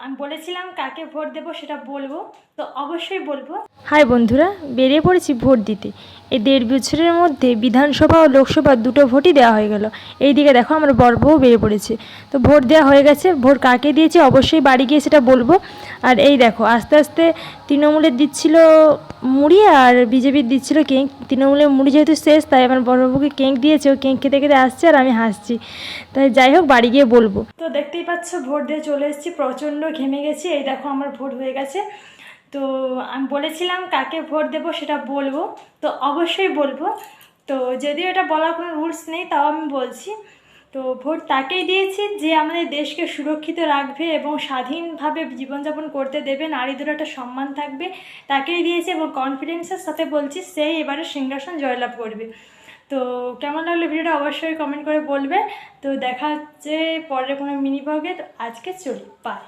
আমি বলেছিলাম কাকে ভোট দেবো সেটা বলবো, তো অবশ্যই বলবো। হাই বন্ধুরা, বেরিয়ে পড়েছি ভোট দিতে। এই 1.5 বছরের মধ্যে বিধানসভা ও লোকসভা দুটো ভোটই দেওয়া হয়ে গেল। এইদিকে দেখো আমার বড় বউ বেরিয়ে পড়েছে। তো ভোট দেওয়া হয়ে গেছে, ভোট কাকে দিয়েছি অবশ্যই বাড়ি গিয়ে সেটা বলবো। আর এই দেখো আস্তে আস্তে তৃণমূলের দিচ্ছিল মুড়ি আর বিজেপির দিচ্ছিল কেক। তৃণমূলের মুড়ি যেহেতু শেষ, তাই আমার বড় বাবুকে কেক দিয়েছে, ও কেক খেতে খেতে আসছে আর আমি হাসছি। তাই যাই হোক বাড়ি গিয়ে বলবো। তো দেখতেই পাচ্ছ ভোট দিয়ে চলে এসেছি, প্রচণ্ড ঘেমে গেছি। এই দেখো আমার ভোট হয়ে গেছে। তো আমি বলেছিলাম কাকে ভোট দেবো সেটা বলবো, তো অবশ্যই বলবো। তো যদিও এটা বলার কোনো রুলস নেই, তাও আমি বলছি। তো ভোট তাকেই দিয়েছি যে আমাদের দেশকে সুরক্ষিত রাখবে এবং স্বাধীনভাবে জীবনযাপন করতে দেবে, নারীদের একটা সম্মান থাকবে, তাকেই দিয়েছি। এবং কনফিডেন্সের সাথে বলছি সেই এবারে সিংহাসন জয়লাভ করবে। তো কেমন লাগলো ভিডিওটা অবশ্যই কমেন্ট করে বলবে। তো দেখা হচ্ছে পরের কোনো মিনি ব্লগে। তো আজকে চলি, বাই।